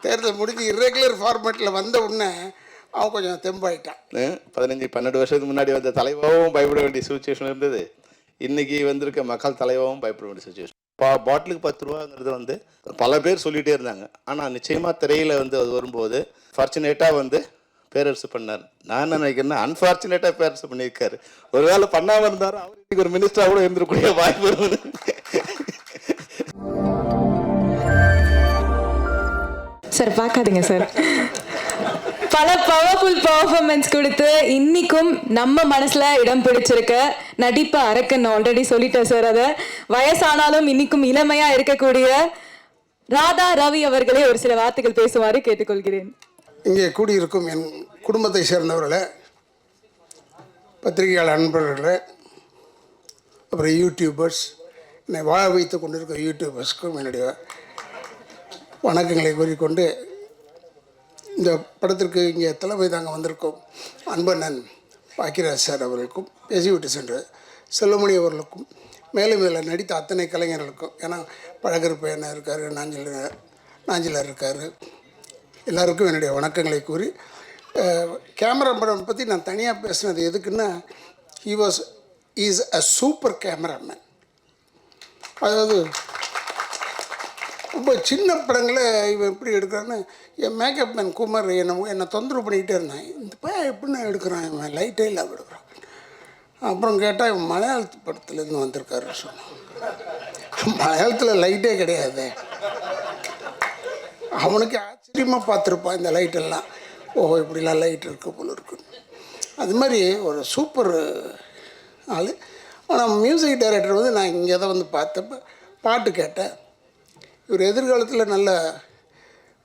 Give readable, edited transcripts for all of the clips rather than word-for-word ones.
தேர்தல் முடிஞ்சு இர்ரெகுலர் ஃபார்மேட்டில் வந்த உடனே அவன் கொஞ்சம் தெம்பாயிட்டான். 12 வருஷத்துக்கு முன்னாடி வந்த தலைவாவும் பயப்பட வேண்டிய சுச்சுவேஷன் இருந்தது. இன்னைக்கு வந்திருக்க மக்கள் தலைவாவும் பயப்பட வேண்டிய சுச்சுவேஷன். பாட்டிலுக்கு 10 ரூபாங்கிறது வந்து பல பேர் சொல்லிகிட்டே இருந்தாங்க. ஆனால் நிச்சயமாக திரையில் வந்து அது வரும்போது ஃபார்ச்சுனேட்டாக வந்து பேரரசு பண்ணார். நான் என்ன நினைக்கிறேன்னா அன்ஃபார்ச்சுனேட்டாக பேரரசு பண்ணியிருக்காரு. ஒரு வேளை பண்ணாமல் இருந்தாலும் அவர் இன்னைக்கு ஒரு மினிஸ்டராக கூட இருந்திருக்கூடிய வாய்ப்பு இருக்குது. சார் பார்க்காதீங்க சார். பல பவர்ஃபுல் பர்ஃபார்மன்ஸ் கொடுத்து இன்னைக்கும் நம்ம மனசுல இடம் பிடிச்சிருக்க நடிப்பு அரக்கன் ஆல்ரெடி சொல்லிட்டேன் சார். அதை வயசானாலும் இன்னைக்கும் இளமையா இருக்கக்கூடிய ராதா ரவி அவர்களே ஒரு சில வார்த்தைகள் பேசுமாறு கேட்டுக்கொள்கிறேன். இங்கே கூடியிருக்கும் என் குடும்பத்தை சேர்ந்தவர்களே, பத்திரிகையாளர் நண்பர்களே, அப்புறம் யூடியூபர்ஸ், என்னை வாழ வைத்து கொண்டிருக்கிற யூடியூபர்ஸ்க்கும் என்னுடைய வணக்கங்களை கூறிக்கொண்டு, இந்த படத்திற்கு இங்கே தலைமை தாங்க வந்திருக்கும் அன்பண்ணன் பாக்கியராஜ் சார் அவர்களுக்கும், பேசிவிட்டு சென்ற செல்வமணி அவர்களுக்கும், மேலும் இதில் நடித்த அத்தனை கலைஞர்களுக்கும், ஏன்னா பழகருப்பு என்ன இருக்கார், நாஞ்சிலர் இருக்கார், எல்லாருக்கும் என்னுடைய வணக்கங்களை கூறி, கேமராமேன் பற்றி நான் தனியாக பேசுனது எதுக்குன்னா, இஸ் அ சூப்பர் கேமராமேன். அதாவது ரொம்ப சின்ன படங்களை இவன் எப்படி எடுக்கிறான்னு என் மேக்கப் மேன் குமார் என்னை தொந்தரவு பண்ணிக்கிட்டே இருந்தான். இந்த பையன் எப்படின்னா எடுக்கிறான், இவன் லைட்டே இல்லாமல் எடுக்கிறான். அப்புறம் கேட்டால் இவன் மலையாளத்து படத்துலேருந்து வந்திருக்காரு சொன்னான். மலையாளத்தில் லைட்டே கிடையாது. அவனுக்கு ஆச்சரியமாக பார்த்துருப்பான் இந்த லைட்டெல்லாம். ஓஹோ, இப்படிலாம் லைட் இருக்கு போல இருக்கு. அது மாதிரி ஒரு சூப்பர் ஆள். ஆனால் மியூசிக் டைரக்டர் வந்து நான் இங்கே தான் வந்து பார்த்தப்ப பாட்டு கேட்டேன். இவர் எதிர்காலத்தில் நல்ல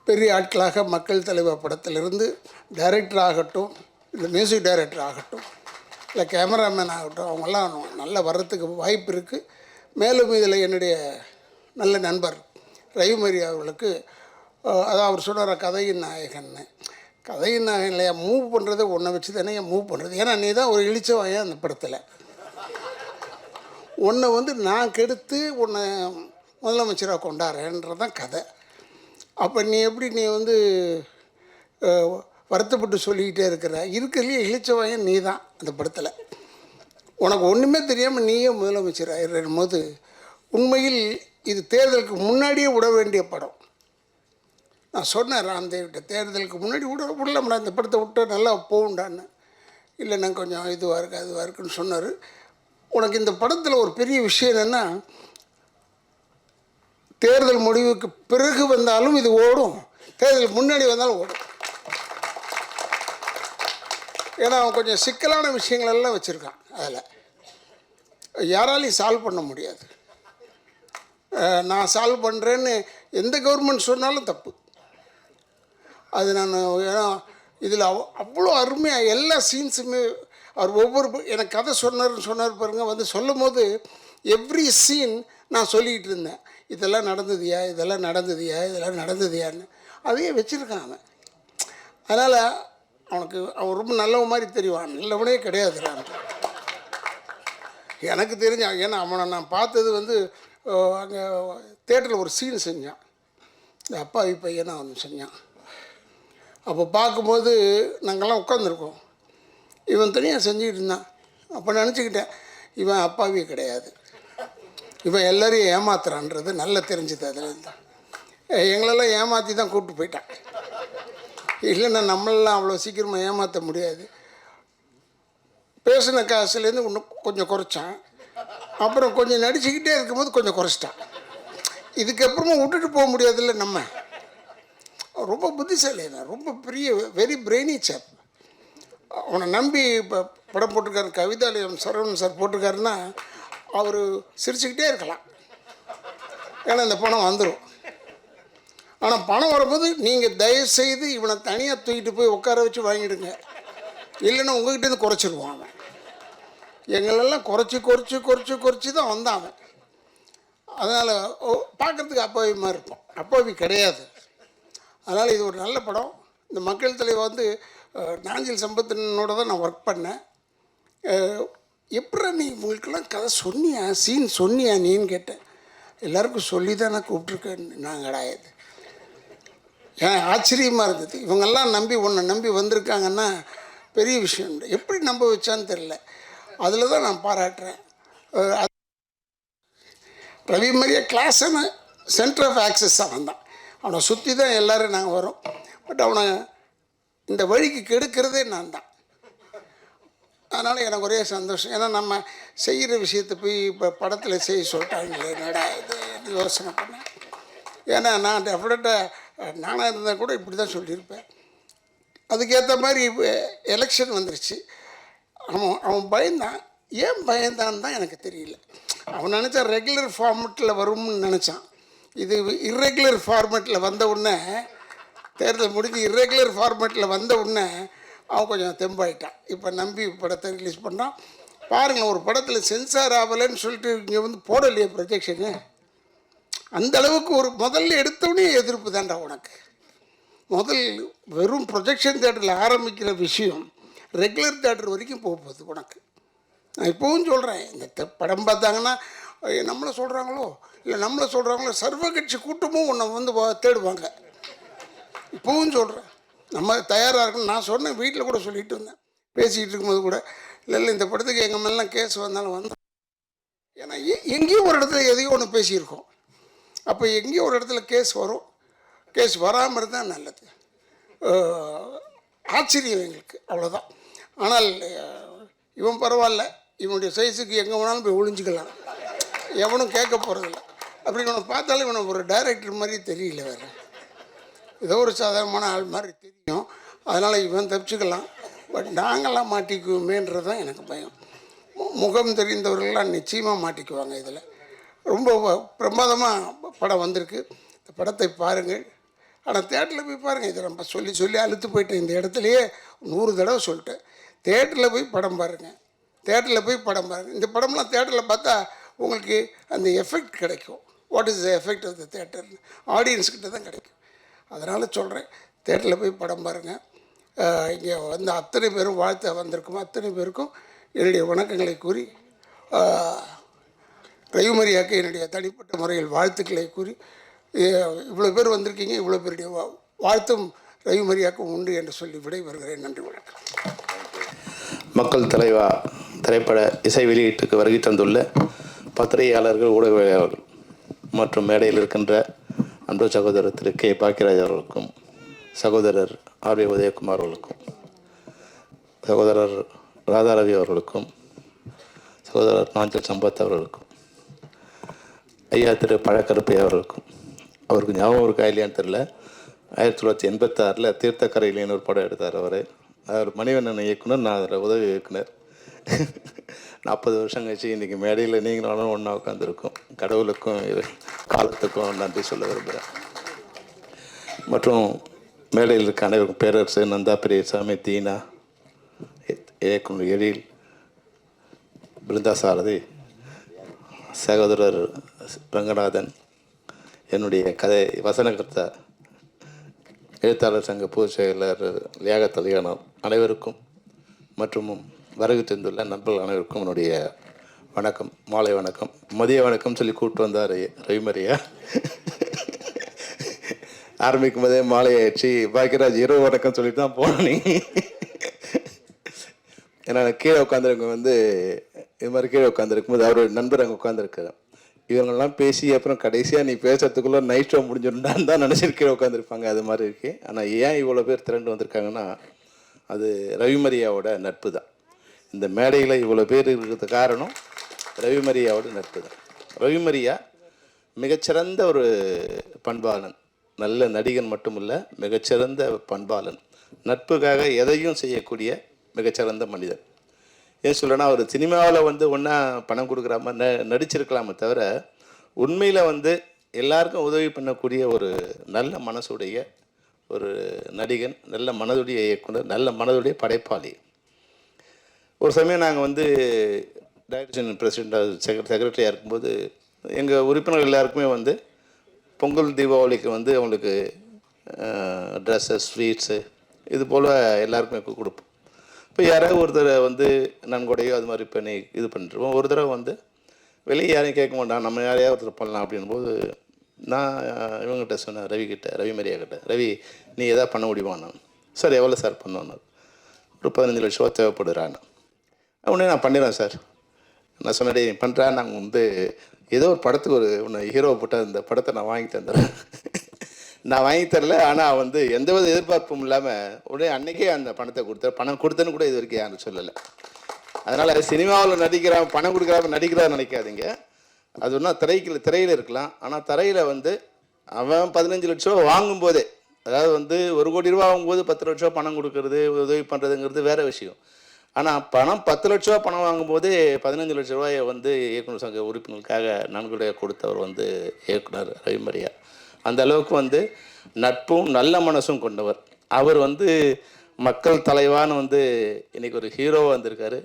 பெரிய ஆட்களாக மக்கள் தலைவர் படத்திலிருந்து டைரக்டர் ஆகட்டும், இல்லை மியூசிக் டைரக்டர் ஆகட்டும், இல்லை கேமராமேன் ஆகட்டும், அவங்கெல்லாம் நல்லா வர்றதுக்கு வாய்ப்பு இருக்குது. மேலும் இதில் என்னுடைய நல்ல நண்பர் ரவிமரி அவர்களுக்கு, அதான் அவர் சொன்னார் கதையின் நாயகன்னு. கதையின் நாயகன் இல்லையா, மூவ் பண்ணுறது ஒன்றை வச்சு தானே மூவ் பண்ணுறது. ஏன்னா நீ தான் ஒரு இழிச்சவாயன் அந்த படத்தில். உன்னை வந்து நான் கெடுத்து உன்னை முதலமைச்சராக கொண்டாடுறேன்றதான் கதை. அப்போ நீ எப்படி நீ வந்து வருத்தப்பட்டு சொல்லிக்கிட்டே இருக்கிறதுலேயே இழிச்சவாயன் நீ தான் அந்த படத்தில். உனக்கு ஒன்றுமே தெரியாமல் நீயே முதலமைச்சர் ஆயிடும் போது உண்மையில் இது தேர்தலுக்கு முன்னாடியே விட வேண்டிய படம். நான் சொன்னேன் ராம்தேவிட்ட, தேர்தலுக்கு முன்னாடி விடலாம்டா இந்த படத்தை விட்டு நல்லா போகுண்டான்னு. இல்லை நான் கொஞ்சம் இதுவாக இருக்குது அதுவாக இருக்குன்னு சொன்னார். உனக்கு இந்த படத்தில் ஒரு பெரிய விஷயம் என்னென்னா, தேர்தல் முடிவுக்கு பிறகு வந்தாலும் இது ஓடும், தேர்தலுக்கு முன்னாடி வந்தாலும் ஓடும். ஏன்னா அவன் கொஞ்சம் சிக்கலான விஷயங்களெல்லாம் வச்சுருக்கான். அதில் யாராலையும் சால்வ் பண்ண முடியாது. நான் சால்வ் பண்ணுறேன்னு எந்த கவர்மெண்ட் சொன்னாலும் தப்பு. அது நான் ஏன்னா இதில் அவ்வளோ அருமையாக எல்லா சீன்ஸுமே அவர் ஒவ்வொரு எனக்கு கதை சொன்னார் பாருங்க. வந்து சொல்லும் போது எவ்ரி சீன் நான் சொல்லிக்கிட்டு இருந்தேன், இதெல்லாம் நடந்ததுயா, இதெல்லாம் நடந்ததுயா, இதெல்லாம் நடந்ததுயான்னு. அதையே வச்சுருக்கான் அவன். அதனால் அவன் ரொம்ப நல்லவன் மாதிரி தெரிவான். நல்லவனே கிடையாது நான் எனக்கு தெரிஞ்சான். ஏன்னா அவனை நான் பார்த்தது வந்து அங்கே தேட்டரில் ஒரு சீன் செஞ்சான், இந்த அப்பாவி பையனை அவன் செஞ்சான். அப்போ பார்க்கும்போது நாங்கள்லாம் உட்காந்துருக்கோம், இவன் தனியாக செஞ்சுக்கிட்டு இருந்தான். அப்போ நினச்சிக்கிட்டேன், இவன் அப்பாவி கிடையாது, இவன் எல்லோரையும் ஏமாத்துறான்றது நல்லா தெரிஞ்சுது. அதுலேருந்து எங்களெல்லாம் ஏமாற்றி தான் கூப்பிட்டு போயிட்டான். இல்லைன்னா நம்மளெல்லாம் அவ்வளோ சீக்கிரமாக ஏமாற்ற முடியாது. பேசின காசுலேருந்து இன்னும் கொஞ்சம் குறைச்சான். அப்புறம் கொஞ்சம் நடிச்சுக்கிட்டே இருக்கும்போது கொஞ்சம் குறைச்சிட்டான். இதுக்கப்புறமா விட்டுட்டு போக முடியாதுல்ல நம்ம. ரொம்ப புத்திசாலி தான், ரொம்ப பெரிய வெரி பிரெய்னி சாப். அவனை நம்பி இப்போ படம் போட்டிருக்காரு, கவிதாலயம் சரவணன் சார் போட்டிருக்காருன்னா அவர் சிரிச்சுக்கிட்டே இருக்கலாம், ஏன்னா இந்த பணம் வந்துடும். ஆனால் பணம் வரும்போது நீங்கள் தயவுசெய்து இவனை தனியாக தூக்கிட்டு போய் உட்கார வச்சு வாங்கிடுங்க, இல்லைன்னா உங்கள்கிட்டேருந்து குறைச்சிடுவான் அவன். எங்களெல்லாம் குறைச்சி தான் வந்தான் அவன். அதனால் பார்க்குறதுக்கு அப்பாவி மாதிரி இருப்போம், அப்பாவி கிடையாது. அதனால் இது ஒரு நல்ல படம். இந்த மக்கள் தலைவர் வந்து நாஞ்சில் சம்பத்தினோட தான் நான் ஒர்க் பண்ணேன். எப்படி நீ உங்களுக்கெல்லாம் கதை சொன்னியா, சீன் சொன்னியா நீன்னு கேட்டேன். எல்லாருக்கும் சொல்லி தான் நான் கூப்பிட்ருக்கேன். நான் கிடையாது, எனக்கு ஆச்சரியமாக இருந்தது. இவங்கெல்லாம் நம்பி உன்னை நம்பி வந்திருக்காங்கன்னா பெரிய விஷயம். எப்படி நம்ப வச்சான்னு தெரில. அதில் தான் நான் பாராட்டுறேன். ரவி மாதிரியே கிளாஸ்ன்னு சென்டர் ஆஃப் ஆக்சஸ் அவன் தான். அவனை சுற்றி தான் எல்லோரும் நாங்கள் வரோம். பட் அவனை இந்த வழிக்கு கெடுக்கிறதே நான் தான். அதனால் எனக்கு ஒரே சந்தோஷம். ஏன்னா நம்ம செய்கிற விஷயத்தை போய் இப்போ படத்தில் செய்ய சொல்லிட்டாங்களே, என்னடா இது யோசனை பண்ணேன். ஏன்னா நான் டெஃபினட்டாக நானாக இருந்தால் கூட இப்படி தான் சொல்லியிருப்பேன். அதுக்கேற்ற மாதிரி எலெக்ஷன் வந்துருச்சு. அவன் பயந்தான். ஏன் பயந்தான்னு தான் எனக்கு தெரியல. அவன் நினச்சா ரெகுலர் ஃபார்மெட்டில் வரும்னு நினச்சான். இது இர்ரெகுலர் ஃபார்மெட்டில் வந்த உடனே, தேர்தல் முடிஞ்சு இர்ரெகுலர் ஃபார்மெட்டில் வந்த உடனே அவன் கொஞ்சம் தெம்பாயிட்டான். இப்போ நம்பி படத்தை ரிலீஸ் பண்ணான். பாருங்கள், ஒரு படத்தில் சென்சார் ஆகலைன்னு சொல்லிட்டு இங்கே வந்து போடலையே ப்ரொஜெக்ஷனு. அந்த அளவுக்கு ஒரு முதல்ல எடுத்தோடனே எதிர்ப்பு தான்டா உனக்கு. முதல் வெறும் ப்ரொஜெக்ஷன் தேட்டரில் ஆரம்பிக்கிற விஷயம் ரெகுலர் தேட்டர் வரைக்கும் போகுது உனக்கு. நான் இப்போவும் சொல்கிறேன், இந்த படம் பார்த்தாங்கன்னா நம்மளை சொல்கிறாங்களோ இல்லை நம்மளை சொல்கிறாங்களோ, சர்வ கட்சி கூட்டமும் உன்னை வந்து தேடுவாங்க. இப்போவும் சொல்கிறேன், நம்ம தயாராக இருக்கணும். நான் சொன்னேன், வீட்டில் கூட சொல்லிட்டு வந்தேன், பேசிக்கிட்டு இருக்கும்போது கூட, இல்லை இந்த படத்துக்கு எங்கள் மேலாம் கேஸ் வந்தாலும் வந்தோம். ஏன்னா எங்கேயும் ஒரு இடத்துல எதையும் ஒன்று பேசியிருக்கோம். அப்போ எங்கேயும் ஒரு இடத்துல கேஸ் வரும். கேஸ் வராமல் இருந்தால் நல்லது. ஆச்சரியம் எங்களுக்கு, அவ்வளோதான். ஆனால் இவன் பரவாயில்ல, இவனுடைய சைஸுக்கு எங்கே வேணாலும் போய் ஒளிஞ்சிக்கலாம், எவனும் கேட்க போகிறதில்ல. அப்படி இவனை பார்த்தாலும் இவனை ஒரு டைரக்டர் மாதிரி தெரியல, வேறு ஏதோ ஒரு சாதாரணமான ஆள் மாதிரி தெரியும். அதனால் இவன் தப்பிச்சுக்கலாம். பட் நாங்கள்லாம் மாட்டிக்குவோமேன்றது தான் எனக்கு பயம். முகம் தெரிந்தவர்கள்லாம் நிச்சயமாக மாட்டிக்குவாங்க. இதில் ரொம்ப பிரமாதமாக படம் வந்திருக்கு. இந்த படத்தை பாருங்கள். ஆனால் தேட்டரில் போய் பாருங்கள். இதை நம்ம சொல்லி சொல்லி அழுத்து போயிட்டேன். இந்த இடத்துலையே 100 தடவை சொல்லிட்டேன். தேட்டரில் போய் படம் பாருங்கள், தேட்டரில் போய் படம் பாருங்கள். இந்த படம்லாம் தேட்டரில் பார்த்தா உங்களுக்கு அந்த எஃபெக்ட் கிடைக்கும். What is the effect of the தேட்டர்னு ஆடியன்ஸ்கிட்ட தான் கிடைக்கும். அதனால் சொல்கிறேன், தேட்டரில் போய் படம் பாருங்கள். இங்கே வந்து அத்தனை பேரும் வாழ்த்த வந்திருக்கும் அத்தனை பேருக்கும் என்னுடைய வணக்கங்களை கூறி, ரவிமரியாக்கு என்னுடைய தனிப்பட்ட முறையில் வாழ்த்துக்களை கூறி, இவ்வளோ பேர் வந்திருக்கீங்க, இவ்வளோ பேருடைய வாழ்த்தும் ரவிமரியாக்கும் உண்டு என்று சொல்லி விடைபெறுகிறேன். நன்றி, வணக்கம். மக்கள் தலைவா திரைப்பட இசை வெளியீட்டுக்கு வருகை தந்துள்ள பத்திரிகையாளர்கள், ஊடகவியலாளர்கள் மற்றும் மேடையில் இருக்கின்ற அன்பு சகோதரர் திரு கே பாக்கியராஜ் அவர்களுக்கும், சகோதரர் ஆர் வி உதயகுமார் அவர்களுக்கும், சகோதரர் ராதாரவி அவர்களுக்கும், சகோதரர் நாஞ்சல் சம்பத் அவர்களுக்கும், ஐயா திரு பழக்கருப்பை அவர்களுக்கும், அவருக்கு ஞாபகம் இருக்கா இல்லையான்னு தெரில, 1986 தீர்த்தக்கரையிலேன்னு ஒரு படம் எடுத்தார். அவர் மணிவண்ணன் இயக்குனர், நான் அதில் உதவி இயக்குனர். 40 வருஷம் கழிச்சு இன்றைக்கி மேடையில் நீங்களும் ஒன்றா உட்காந்துருக்கோம். கடவுளுக்கும் காலத்துக்கும் நன்றி சொல்ல விரும்புகிறேன். மற்றும் மேடையில் இருக்க அனைவருக்கும், பேரரசு, நந்தா பெரியசாமி, தீனா, இயக்குனர் எழில், பிருந்தா சாரதி, சகோதரர் ரங்கநாதன், என்னுடைய கதை வசனகர்த்தா, எழுத்தாளர் சங்க பொதுச் செயலர் லியாகத் அலிகானம் அனைவருக்கும் மற்றும் வருகை தந்துள்ள நண்பர்கள் அனைவருக்கும் என்னுடைய வணக்கம், மாலை வணக்கம், மதிய வணக்கம் சொல்லி கூப்பிட்டு வந்தார் ரவிமரியா. ஆரம்பிக்கும் போதே மாலை ஆயிடுச்சு. பாக்கியராஜ் இரவு வணக்கம் சொல்லிட்டு தான் போனேன். ஏன்னா கீழே உட்காந்துருக்க வந்து இது மாதிரி கீழே உட்காந்துருக்கும்போது அவரோட நண்பர் அங்கே உட்காந்துருக்காரு. இவங்கெல்லாம் பேசி அப்புறம் கடைசியாக நீ பேசுறதுக்குள்ளே நைட் ஷோ முடிஞ்சிருந்தான்னு தான் நினச்சிட்டு கீழே உட்காந்துருப்பாங்க. அது மாதிரி இருக்குது. ஆனால் ஏன் இவ்வளோ பேர் திரண்டு வந்திருக்காங்கன்னா அது ரவிமரியாவோட நட்பு தான். இந்த மேடையில் இவ்வளோ பேர் இருக்கிறது காரணம் ரவிமரியாவோட நட்பு தான். ரவிமரியா மிகச்சிறந்த ஒரு பண்பாளன், நல்ல நடிகன் மட்டும் இல்லை, மிகச்சிறந்த பண்பாளன், நட்புக்காக எதையும் செய்யக்கூடிய மிகச்சிறந்த மனிதன். ஏன் சொல்லனா, அவர் சினிமாவில் வந்து ஒன்றா பணம் கொடுக்குற மாதிரி நடிச்சிருக்கலாமே தவிர உண்மையில் வந்து எல்லாருக்கும் உதவி பண்ணக்கூடிய ஒரு நல்ல மனசுடைய ஒரு நடிகன், நல்ல மனதுடைய இயக்குனர், நல்ல மனதுடைய படைப்பாளி. ஒரு சமயம் நாங்கள் வந்து டைரக்ஷன் பிரசிடெண்ட் செக்ரட்டரியாக இருக்கும்போது எங்கள் உறுப்பினர்கள் எல்லாருக்குமே வந்து பொங்கல் தீபாவளிக்கு வந்து அவங்களுக்கு ட்ரெஸ்ஸஸ், ஸ்வீட்ஸு இது போல் எல்லாருக்குமே கொடுப்போம். இப்போ யாராவது ஒருத்தர் வந்து நன்கொடையோ அது மாதிரி பண்ணி இது பண்ணிட்டுருவோம். ஒரு தடவை வந்து வெளியே யாரையும் கேட்க மாட்டான், நம்ம யாரையாவது ஒருத்தர் பண்ணலாம் அப்படின்போது நான் இவங்ககிட்ட சொன்னேன், ரவி மரியா கிட்ட, ரவி நீ எதாவது பண்ண முடியுமா? சார் எவ்வளோ சார் பண்ணுவேன்னு. ஒரு 15 லட்ச ரூபா தேவைப்படுறான்னு. உடனே நான் பண்ணிடுறேன் சார். நான் சொன்னேன், நீ பண்ணுறா, நாங்கள் வந்து ஏதோ ஒரு படத்துக்கு ஒன்று ஹீரோவை போட்டால் இந்த படத்தை நான் வாங்கி தந்துடுறேன். நான் வாங்கி தரல, ஆனால் வந்து எந்தவித எதிர்பார்ப்பும் இல்லாமல் உடனே அன்றைக்கே அந்த பணத்தை கொடுத்தேன். பணம் கொடுத்தேன்னு கூட இது வரைக்கும் யாரும் சொல்லலை. அதனால் சினிமாவில் பணம் கொடுக்குறாம நடிக்கிறான்னு நினைக்காதீங்க. அது ஒன்றா திரையில் இருக்கலாம். ஆனால் தரையில் வந்து அவன் 15 லட்ச ரூபா வாங்கும்போதே, அதாவது வந்து 1 கோடி ரூபா வாங்கும்போது 10 லட்ச ரூபா பணம் கொடுக்கறது, உதவி பண்ணுறதுங்கிறது வேறு விஷயம். ஆனால் 10 லட்ச ரூபா பணம் வாங்கும்போதே 15 லட்ச ரூபாயை வந்து இயக்குனர் சங்க உறுப்பினர்களுக்காக நன்கொடையாக கொடுத்தவர் வந்து இயக்குனர் ரவி மரியா. அந்த அளவுக்கு வந்து நட்பும் நல்ல மனசும் கொண்டவர். அவர் வந்து மக்கள் தலைவான்னு வந்து இன்றைக்கி ஒரு ஹீரோவாக வந்திருக்காரு.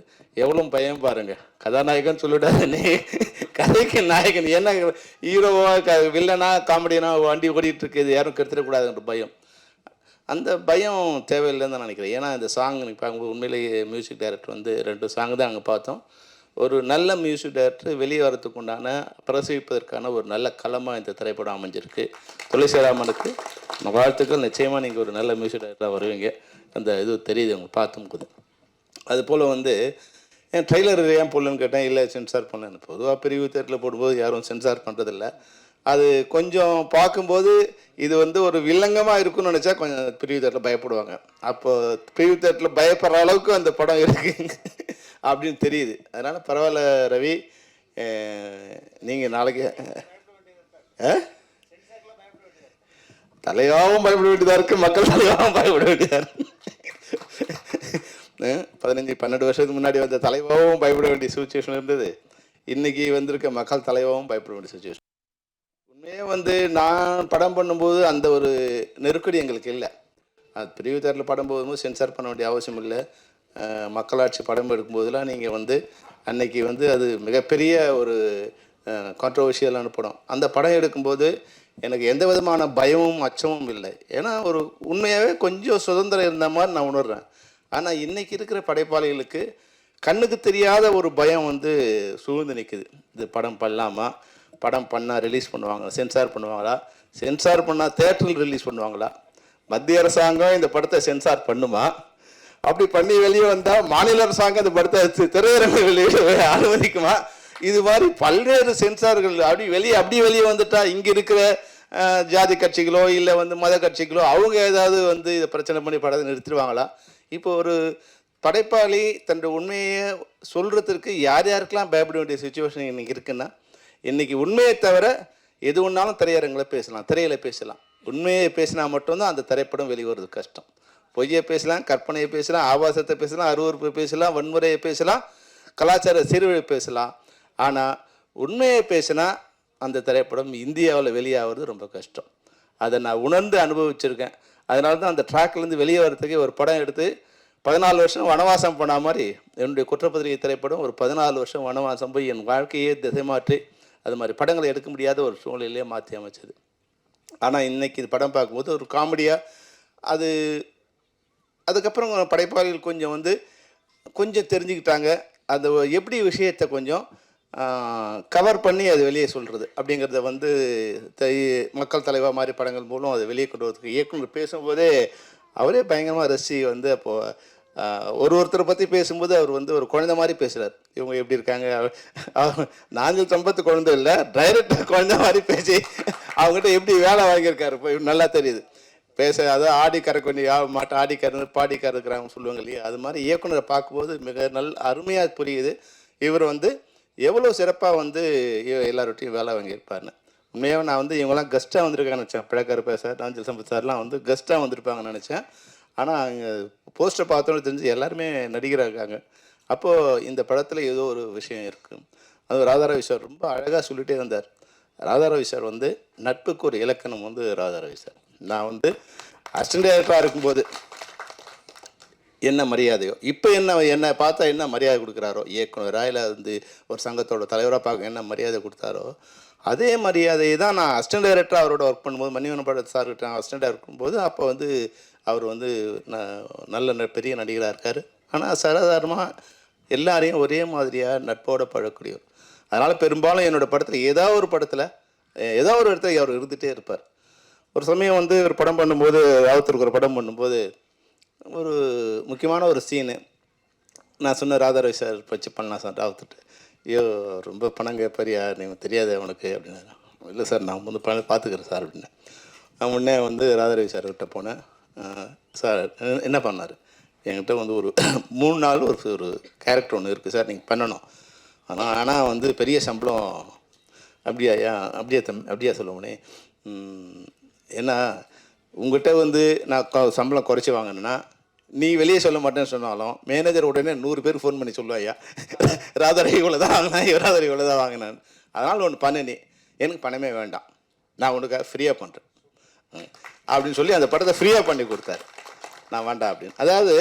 எவ்வளோ பயம் பாருங்கள். கதாநாயகன் சொல்லிவிட்டாரு, நீ கதைக்கு நாயகன். என்ன ஹீரோவாக வில்லனா காமெடியனா வண்டி ஓடிட்டுருக்கு, இது யாரும் கெடுத்துடக்கூடாதுன்ற பயம். அந்த பயம் தேவையில்லைன்னு தான் நினைக்கிறேன். ஏன்னா இந்த சாங் நீங்கள் பார்க்கும்போது உண்மையிலேயே மியூசிக் டைரக்டர் வந்து 2 சாங் தான் அங்கே பார்த்தோம். ஒரு நல்ல மியூசிக் டைரக்டர் வெளியே வரத்துக்கு உண்டான பிரசவிப்பதற்கான ஒரு நல்ல களமாக இந்த திரைப்படம் அமைஞ்சிருக்கு. துளசிராமனுக்கு வாழ்த்துக்கள். நிச்சயமாக நீங்கள் ஒரு நல்ல மியூசிக் டைரக்டராக வருவீங்க. அந்த இது தெரியுது உங்களுக்கு பார்த்தும்போது. அதுபோல் வந்து ஏன் ட்ரெய்லர் ஏன் போடலன்னு கேட்டேன். இல்லை சென்சார் பண்ணலன்னு. பொதுவாக பிரிவு தேட்டரில் போடும்போது யாரும் சென்சார் பண்ணுறதில்ல. அது கொஞ்சம் பார்க்கும்போது இது வந்து ஒரு வில்லங்கமாக இருக்குன்னு நினச்சா கொஞ்சம் பிரிவு தேட்டரில் பயப்படுவாங்க. அப்போ பிரிவு தேட்டரில் பயப்படுற அளவுக்கு அந்த படம் இருக்குது அப்படின்னு தெரியுது. அதனால் பரவாயில்ல ரவி, நீங்கள் நாளைக்கு தலையாகவும் பயப்பட வேண்டியதாக இருக்குது, மக்கள் தலையாகவும் பயப்பட வேண்டியதாக இருக்குது. 12 வருஷத்துக்கு முன்னாடி வந்த தலைவாகவும் பயப்பட வேண்டிய சுச்சுவேஷன் இருந்தது. இன்றைக்கி வந்திருக்க மக்கள் தலைவாகவும் பயப்பட வேண்டிய சுச்சுவேஷன். உண்மையே வந்து நான் படம் பண்ணும்போது அந்த ஒரு நெருக்கடி எங்களுக்கு இல்லை. அது பிரிவு தேட்டரில் படம் போகும்போது சென்சார் பண்ண வேண்டிய அவசியம் இல்லை. மக்களாட்சி படம் எடுக்கும்போதெல்லாம் நீங்கள் வந்து அன்னைக்கு வந்து அது மிகப்பெரிய ஒரு கான்ட்ரவர்ஷியலான படம். அந்த படம் எடுக்கும்போது எனக்கு எந்த விதமான பயமும் அச்சமும் இல்லை. ஏன்னா ஒரு உண்மையாகவே கொஞ்சம் சுதந்திரம் இருந்த மாதிரி நான் உணர்றேன். ஆனால் இன்றைக்கி இருக்கிற படைப்பாளிகளுக்கு கண்ணுக்கு தெரியாத ஒரு பயம் வந்து சூழ்ந்து நிற்குது. இது படம் பண்ணலாமா, படம் பண்ணால் ரிலீஸ் பண்ணுவாங்க, சென்சார் பண்ணுவாங்களா, சென்சார் பண்ணால் தேட்டரில் ரிலீஸ் பண்ணுவாங்களா, மத்திய அரசாங்கம் இந்த படத்தை சென்சார் பண்ணுமா, அப்படி பண்ணி வெளியே வந்தால் மாநில அரசாங்கம் அந்த படத்தை திரையரங்கு வெளியே அனுமதிக்குமா, இது மாதிரி பல்வேறு சென்சார்கள் அப்படி வெளியே வந்துட்டா இங்கே இருக்கிற ஜாதி கட்சிகளோ இல்லை வந்து மத கட்சிகளோ அவங்க ஏதாவது வந்து இதை பிரச்சனை பண்ணி படத்தை நிறுத்திடுவாங்களா? இப்போ ஒரு படைப்பாளி தன்னுடைய உண்மையை சொல்கிறதுக்கு யார் யாருக்கெல்லாம் பயப்பட வேண்டிய சுச்சுவேஷன் இன்றைக்கி இருக்குன்னா, இன்றைக்கி உண்மையை தவிர எது ஒன்றாலும் திரையரங்கில் பேசலாம், திரையில் பேசலாம். உண்மையை பேசினா மட்டும்தான் அந்த திரைப்படம் வெளிவருது கஷ்டம். பொய்யை பேசலாம், கற்பனையை பேசலாம், ஆபாசத்தை பேசலாம், அருவறுப்பை பேசலாம், வன்முறையை பேசலாம், கலாச்சார சீர்குலை பேசலாம். ஆனால் உண்மையை பேசினா அந்த திரைப்படம் இந்தியாவில் வெளியாகிறது ரொம்ப கஷ்டம். அதை நான் உணர்ந்து அனுபவிச்சிருக்கேன். அதனால தான் அந்த ட்ராக்லேருந்து வெளியே வரத்துக்கு ஒரு படம் எடுத்து 14 வருஷம் வனவாசம் பண்ண மாதிரி என்னுடைய குற்றப்பத்திரிகை திரைப்படம் ஒரு 14 வருஷம் வனவாசம் போய் என் வாழ்க்கையே திசை மாற்றி அது மாதிரி படங்களை எடுக்க முடியாத ஒரு சூழ்நிலையிலே மாற்றி அமைச்சது. ஆனால் இன்றைக்கி இது படம் பார்க்கும்போது ஒரு காமெடியாக அதுக்கப்புறம் படைப்பாளிகள் கொஞ்சம் தெரிஞ்சுக்கிட்டாங்க. அந்த எப்படி விஷயத்தை கொஞ்சம் கவர் பண்ணி அது வெளியே சொல்கிறது அப்படிங்கிறத மக்கள் தலைவா மாதிரி படங்கள் மூலம் அதை வெளியே கொண்டு வரதுக்கு இயக்குனர் பேசும்போதே அவரே பயங்கரமாக ரசி அப்போது ஒருத்தரை பற்றி பேசும்போது அவர் ஒரு குழந்தை மாதிரி பேசுகிறார். இவங்க எப்படி இருக்காங்க, நாஞ்சில் சம்பத்து குழந்தை இல்லை, டைரக்டர் குழந்தை மாதிரி பேசி அவங்ககிட்ட எப்படி வேலை வாங்கியிருக்காரு இப்போ நல்லா தெரியுது. அதாவது ஆடி கறக்கொண்டி மாட்டை ஆடி கறந்து பாடி கறக்குறாங்க சொல்லுவாங்க இல்லையா, அது மாதிரி இயக்குனரை பார்க்கும்போது மிக அருமையாக புரியுது இவர் எவ்வளோ சிறப்பாக எல்லார்ட்டையும் வேலை வாங்கியிருப்பாருன்னு. உண்மையாக நான் இவங்கெல்லாம் கெஸ்ட்டாக வந்திருக்காங்கன்னு நினச்சேன். பிழக்கருப்பா சார், நாஞ்சில் சம்பத் சார்லாம் கெஸ்ட்டாக வந்திருப்பாங்கன்னு நினச்சேன். ஆனால் அங்கே போஸ்டரை பார்த்தோன்னு தெரிஞ்சு எல்லாருமே நடிகராக இருக்காங்க. அப்போது இந்த படத்தில் ஏதோ ஒரு விஷயம் இருக்குது. அது ராதாரவி சார் ரொம்ப அழகாக சொல்லிகிட்டே இருந்தார். ராதாரவி சார் நட்புக்கு ஒரு இலக்கணம் ராதாரவி சார். நான் அசிஸ்டன்ட் டைரக்டராக இருக்கும்போது என்ன மரியாதையோ, இப்போ என்னை பார்த்தா என்ன மரியாதை கொடுக்குறாரோ, இயக்குனராக இல்லை ஒரு சங்கத்தோட தலைவராக பார்க்க என்ன மரியாதை கொடுத்தாரோ அதே மரியாதையை தான் நான் அசிஸ்டன்ட் டைரக்டராக அவரோட ஒர்க் பண்ணும்போது மணிவண்ணன் பட சார்கிட்ட அசிஸ்டண்ட்டாக இருக்கும்போது அப்போ அவர் நல்ல பெரிய நடிகராக இருக்கார். ஆனால் சாதாரணமாக எல்லாரையும் ஒரே மாதிரியாக நட்போடு பழக்கூடியவர். அதனால் பெரும்பாலும் என்னோடய படத்தில் ஏதாவது ஒரு படத்தில் ஏதோ ஒரு இடத்துல அவர் இருந்துகிட்டே இருப்பார். ஒரு சமயம் வந்து ஒரு படம் பண்ணும்போது, ராவுத்தருக்கு ஒரு படம் பண்ணும்போது ஒரு முக்கியமான ஒரு சீனு நான் சொன்ன ராதாரவி சார் வச்சு பண்ணலாம் சார் ராவுத்துட்டு. ஐயோ ரொம்ப பணம் கேட்பாரியா, நீங்கள் தெரியாது அவனுக்கு அப்படின்னாரு. இல்லை சார் நான் வந்து பணம் பார்த்துக்கிறேன் சார் அப்படின்னு. நான் முன்னே வந்து ராதாரவி சார்கிட்ட போனேன். சார் என்ன பண்ணார், என்கிட்ட வந்து ஒரு 3 நாள் ஒரு கேரக்டர் ஒன்று இருக்குது சார், நீங்கள் பண்ணணும். ஆனால் வந்து பெரிய சம்பளம். அப்படியா அப்படியா சொல்லுவோனே. ஏன்னா உங்கள்கிட்ட வந்து நான் சம்பளம் குறைச்சி வாங்கினேன்னா நீ வெளியே சொல்ல மாட்டேன்னு சொன்னாலும் மேனேஜர் உடனே 100 பேர் ஃபோன் பண்ணி சொல்லுவாயா, ராதாரவி இவ்வளோ தான் வாங்கினேன், ராதாரவி இவ்வளோ தான் வாங்கினேன். அதனால் ஒன்று பண்ணு, நீ எனக்கு பணமே வேண்டாம், நான் உனக்காக ஃப்ரீயாக பண்ணுறேன் அப்படின்னு சொல்லி அந்த படத்தை ஃப்ரீயாக பண்ணி கொடுத்தாரு. நான் வேண்டாம் அப்படின்னு. அதாவது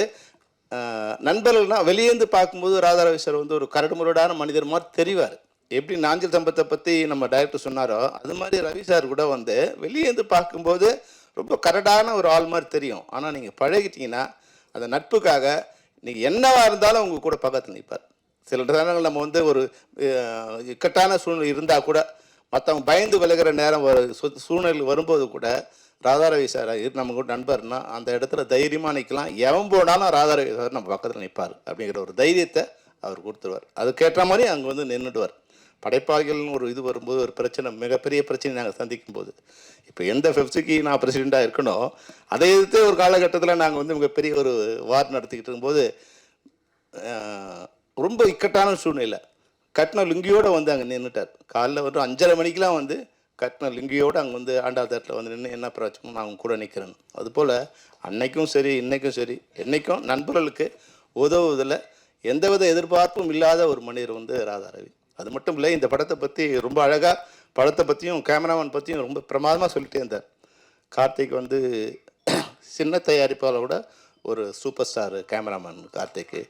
நண்பர்கள்னால் வெளியேந்து பார்க்கும்போது ராதாரவி சார் வந்து ஒரு கரடுமுரடான மனிதர் மாதிரி தெரிவார். எப்படி நாஞ்சில் சம்பத்தை பற்றி நம்ம டைரக்டர் சொன்னாரோ அது மாதிரி ரவி சார் கூட வந்து வெளியேந்து பார்க்கும்போது ரொம்ப கரடான ஒரு ஆள் மாதிரி தெரியும். ஆனால் நீங்கள் பழகிட்டீங்கன்னா அந்த நட்புக்காக நீங்கள் என்னவாக இருந்தாலும் உங்கள் கூட பக்கத்தில் நிற்பார். சில நேரங்கள் நம்ம வந்து ஒரு இக்கட்டான சூழ்நிலை இருந்தால் கூட மற்றவங்க பயந்து விலகிற நேரம் சூழ்நிலை வரும்போது கூட ராதாரவி சார் நம்ம கூட நண்பர்னா அந்த இடத்துல தைரியமாக நிற்கலாம். எவன் போனாலும் ராதாரவி சார் நம்ம பக்கத்தில் நிற்பார் அப்படிங்கிற ஒரு தைரியத்தை அவர் கொடுத்துருவார். அதுக்கேற்ற மாதிரி அங்கே வந்து நின்றுடுவார். படைப்பாளிகள்னு ஒரு இது வரும்போது ஒரு பிரச்சனை, மிகப்பெரிய பிரச்சனை நாங்கள் சந்திக்கும் போது, இப்போ எந்த ஃபெஃப்ஸுக்கு நான் பிரசிடெண்ட்டாக இருக்கணும் அதை எதிர்த்து ஒரு காலகட்டத்தில் நாங்கள் வந்து மிகப்பெரிய ஒரு வார் நடத்திக்கிட்டு இருக்கும்போது ரொம்ப இக்கட்டான சூழ்நிலை கட்டின லுங்கியோடு வந்து அங்கே நின்றுட்டார். காலைல ஒரு 5:30 மணிக்கெலாம் வந்து கட்டின லுங்கியோடு அங்கே வந்து ஆண்டாள் தேட்டரில் வந்து நின்று என்ன பிரச்சனை நான் அவங்க கூட நிற்கிறேன். அதுபோல் அன்னைக்கும் சரி இன்றைக்கும் சரி என்றைக்கும் நண்பர்களுக்கு உதவுவதில் எந்தவித எதிர்பார்ப்பும் இல்லாத ஒரு மனிதர் வந்து ராதாரவி. அது மட்டும் இல்லை, இந்த படத்தை பற்றி ரொம்ப அழகாக படத்தை பற்றியும் கேமராமேன் பற்றியும் ரொம்ப பிரமாதமாக சொல்லிட்டே இருந்தார். கார்த்திக் வந்து சின்ன தயாரிப்பாளரோட ஒரு சூப்பர் ஸ்டார் கேமராமேன் கார்த்திக்கு.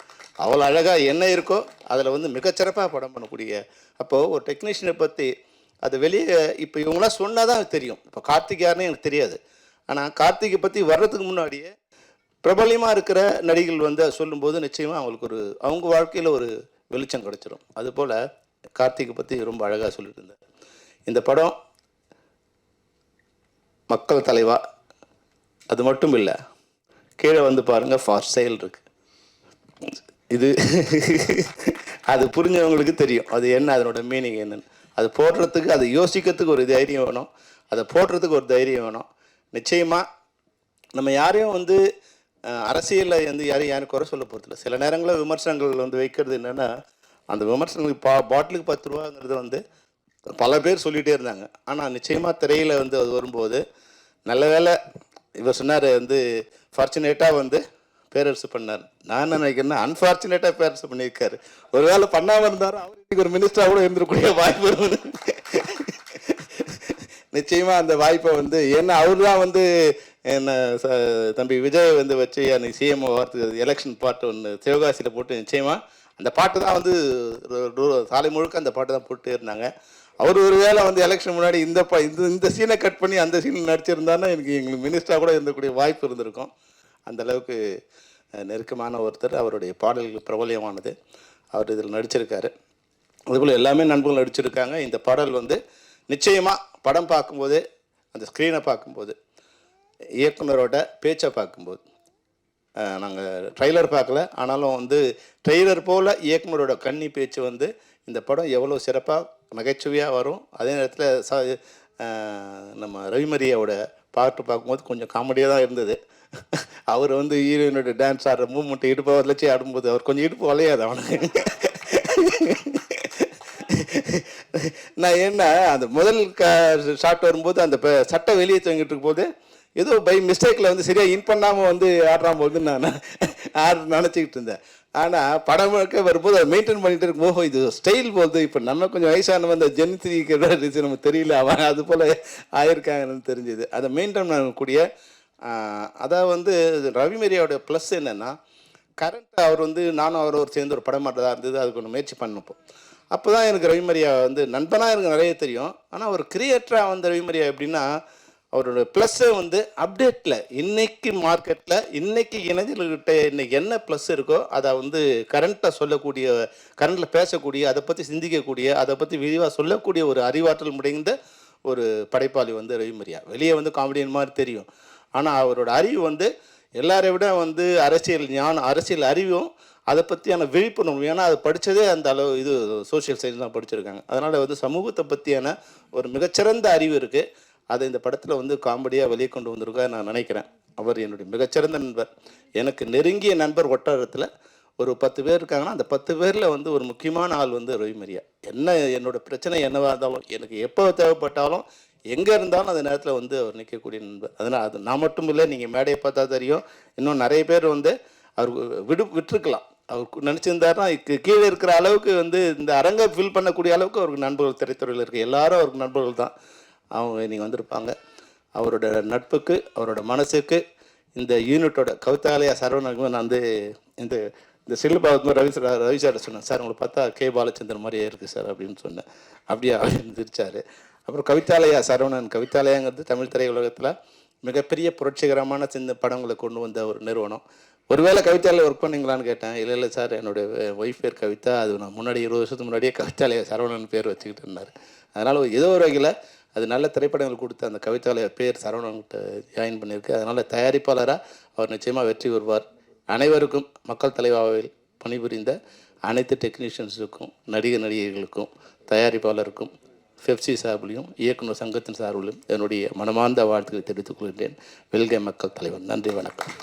அவ்வளோ அழகாக என்ன இருக்கோ அதில் வந்து மிகச்சிறப்பாக படம் பண்ணக்கூடிய. அப்போது ஒரு டெக்னீஷியனை பற்றி அது வெளியே இப்போ இவங்களாம் சொன்னால் தான் தெரியும். இப்போ கார்த்திக் யாருன்னு எனக்கு தெரியாது. ஆனால் கார்த்திகை பற்றி வர்றதுக்கு முன்னாடியே பிரபலியமாக இருக்கிற நடிகர்கள் வந்து சொல்லும்போது நிச்சயமாக அவங்களுக்கு அவங்க வாழ்க்கையில் ஒரு வெளிச்சம் கிடச்சிரும். அதுபோல் கார்த்திகை பற்றி ரொம்ப அழகாக சொல்லிட்டு இருந்தார். இந்த படம் மக்கள் தலைவா, அது மட்டும் இல்லை, கீழே வந்து பாருங்கள் ஃபார் சேல் இருக்கு. இது அது புரிஞ்சவங்களுக்கு தெரியும் அது என்ன, அதனோட மீனிங் என்னன்னு. அது போடுறதுக்கு, அதை யோசிக்கிறதுக்கு ஒரு தைரியம் வேணும், அதை போடுறதுக்கு ஒரு தைரியம் வேணும். நிச்சயமாக நம்ம யாரையும் வந்து அரசியலில் வந்து யாரும் குறை சொல்ல போகிறதில்ல. சில நேரங்களில் விமர்சனங்கள் வந்து வைக்கிறது என்னென்னா, அந்த விமர்சனங்களுக்கு பாட்டிலுக்கு 10 ரூபாங்கிறது வந்து பல பேர் சொல்லிகிட்டே இருந்தாங்க. ஆனால் நிச்சயமாக திரையில் வந்து அது வரும்போது நல்ல வேலை இவர் சொன்னார் வந்து ஃபார்ச்சுனேட்டாக வந்து பேரரசு பண்ணார். நான் என்ன நினைக்கிறேன்னா அன்ஃபார்ச்சுனேட்டாக பேரரசு பண்ணியிருக்காரு. ஒரு வேளை பண்ணாமல் இருந்தாலும் அவர் இன்றைக்கி ஒரு மினிஸ்டராக கூட இருந்துக்கூடிய வாய்ப்பு இருக்குது. நிச்சயமாக அந்த வாய்ப்பை வந்து ஏன்னா அவர் தான் வந்து என்ன தம்பி விஜய் வந்து வச்சு அன்றைக்கி சிஎம் வார்த்தை எலெக்ஷன் பாட்டு ஒன்று சிவகாசியில் போட்டு நிச்சயமாக அந்த பாட்டு தான் வந்து சாலை முழுக்க அந்த பாட்டு தான் போட்டு இருந்தாங்க. அவர் ஒரு வேளை வந்து எலெக்ஷன் முன்னாடி இந்த சீனை கட் பண்ணி அந்த சீனில் நடிச்சிருந்தாருன்னா எங்களுக்கு மினிஸ்டராக கூட இருந்தக்கூடிய வாய்ப்பு இருந்திருக்கும். அந்தளவுக்கு நெருக்கமான ஒருத்தர். அவருடைய பாடல்கள் பிரபலியமானது. அவர் இதில் நடிச்சிருக்காரு. அதுபோல் எல்லாமே நண்பர்கள் நடிச்சிருக்காங்க. இந்த பாடல் வந்து நிச்சயமாக படம் பார்க்கும்போது, அந்த ஸ்க்ரீனை பார்க்கும்போது, இயக்குனரோட பேச்சை பார்க்கும்போது, நாங்கள் ட்ரெய்லர் பார்க்கல, ஆனாலும் வந்து ட்ரெய்லர் போல் இயக்குனரோட கன்னி பேச்சு வந்து இந்த படம் எவ்வளோ சிறப்பாக நகைச்சுவையாக வரும். அதே நேரத்தில் நம்ம ரவிமரியாவோட பாட்டு பார்க்கும்போது கொஞ்சம் காமெடியாக தான் இருந்தது. அவர் வந்து ஹீரோயினோட டான்ஸ் ஆடுற மூவ்மெண்ட் இடுப்பை வளைச்சி ஆடும்போது அவர் கொஞ்சம் இடுப்பு வளையாது அவனுக்கு. நான் என்ன அந்த முதல் ஷாட் வரும்போது அந்த சட்டை வெளியே தூங்கிட்டு இருக்கும்போது ஏதோ பை மிஸ்டேக்கில் வந்து சரியாக இன் பண்ணாமல் வந்து ஆடுறான் போது நான் நினச்சிக்கிட்டு இருந்தேன். ஆனால் படம் முழுக்க வரும்போது அதை மெயின்டைன் பண்ணிட்டு இருக்கும்போது இது ஸ்டைல் போகுது. இப்போ நம்ம கொஞ்சம் வயசானவன் அந்த ஜென்திக்கு நமக்கு தெரியல, அவன் அது போல் ஆயிருக்காங்கன்னு தெரிஞ்சுது. அதை மெயின்டைன் பண்ணக்கூடிய அதாவது வந்து ரவிமரியாவோட ப்ளஸ் என்னென்னா, கரண்ட்டாக அவர் வந்து நானும் அவரும் சேர்ந்து ஒரு படம் மாட்டதாக இருந்தது. அதுக்கு ஒன்று முயற்சி பண்ணப்போ அப்போ தான் எனக்கு ரவிமரியா வந்து நண்பனாக எனக்கு நிறைய தெரியும். ஆனால் ஒரு கிரியேட்டராக வந்து ரவிமரியா எப்படின்னா, அவரோட ப்ளஸ்ஸை வந்து அப்டேட்டில் இன்றைக்கி மார்க்கெட்டில் இன்றைக்கி இளைஞர்கள்கிட்ட இன்றைக்கி என்ன ப்ளஸ் இருக்கோ அதை வந்து கரண்ட்டாக சொல்லக்கூடிய, கரண்ட்டில் பேசக்கூடிய, அதை பற்றி சிந்திக்கக்கூடிய, அதை பற்றி விரிவாக சொல்லக்கூடிய ஒரு அறிவாற்றல் முடைந்த ஒரு படைப்பாளி வந்து ரவிமரியா. வெளியே வந்து காமெடியன் மாதிரி தெரியும், ஆனால் அவரோட அறிவு வந்து எல்லாரை விட வந்து அரசியல் ஞானம், அரசியல் அறிவும் அதை பற்றியான விழிப்புணர்வு. ஏன்னா அது படித்ததே அந்த அளவு இது சோஷியல் சயின்ஸ் தான் படிச்சிருக்காங்க. அதனால் வந்து சமூகத்தை பற்றியான ஒரு மிகச்சிறந்த அறிவு இருக்குது. அதை இந்த படத்தில் வந்து காமெடியாக வெளியே கொண்டு வந்திருக்கா நான் நினைக்கிறேன். அவர் என்னுடைய மிகச்சிறந்த நண்பர். எனக்கு நெருங்கிய நண்பர் வட்டாரத்தில் ஒரு 10 பேர் இருக்காங்கன்னா, அந்த 10 பேரில் வந்து ஒரு முக்கியமான ஆள் வந்து ரவிமரியா. என்னோட பிரச்சனை என்னவாக இருந்தாலும், எனக்கு எப்போ தேவைப்பட்டாலும், எங்கே இருந்தாலும் அந்த நேரத்தில் வந்து அவர் நிற்கக்கூடிய நண்பர். அதனால் அது நான் மட்டும் இல்லை, நீங்கள் மேடையை பார்த்தா தெரியும், இன்னும் நிறைய பேர் வந்து அவர் விட்டுருக்கலாம். அவர் நினச்சிருந்தாருன்னா கீழே இருக்கிற அளவுக்கு வந்து இந்த அரங்கை ஃபில் பண்ணக்கூடிய அளவுக்கு அவருக்கு நண்பர்கள் திரைத்துறையில் இருக்குது. எல்லாரும் அவருக்கு நண்பர்கள் தான். அவங்க நீங்கள் வந்திருப்பாங்க. அவரோட நட்புக்கு, அவரோட மனசுக்கு, இந்த யூனிட்டோட கவிதாலயா சரவணனுக்கு நான் வந்து இந்த சில்லுபாவத்து ரவி சார் சொன்னேன், சார் உங்களை பார்த்தா கே பாலச்சந்தர் மாதிரியே இருக்குது சார் அப்படின்னு சொன்னேன். அப்படியே சிரிச்சார். அப்புறம் கவிதாலயா சரவணன். கவிதாலயாங்கிறது தமிழ் திரையுலகத்தில் மிகப்பெரிய புரட்சிகரமான படங்களை கொண்டு வந்த ஒரு நிறுவனம். ஒருவேளை கவிதாலயா ஒர்க் பண்ணிங்களான்னு கேட்டேன். இல்லை சார், என்னுடைய ஒய்ஃப் பேர் கவிதா, அது நான் முன்னாடி 20 வருஷத்துக்கு முன்னாடியே கவிதாலயா சரவணன் பேர் வச்சுக்கிட்டு இருந்தார். அதனால் ஏதோ ஒரு வகையில் அது நல்ல திரைப்படங்கள் கொடுத்து அந்த கவிதாலயா பேர் சரவணன்கிட்ட ஜாயின் பண்ணியிருக்கு. அதனால் தயாரிப்பாளராக அவர் நிச்சயமாக வெற்றி வருவார். அனைவருக்கும் மக்கள் தலைவாவில் பணிபுரிந்த அனைத்து டெக்னீஷியன்ஸுக்கும், நடிகர்களுக்கும், தயாரிப்பாளருக்கும், பெப்சி சார்பிலையும் இயக்குனர் சங்கத்தின் சார்பிலும் என்னுடைய மனமார்ந்த வாழ்த்துக்களை தெரிவித்துக் கொள்கின்றேன். வெல்க மக்கள் தலைவர். நன்றி, வணக்கம்.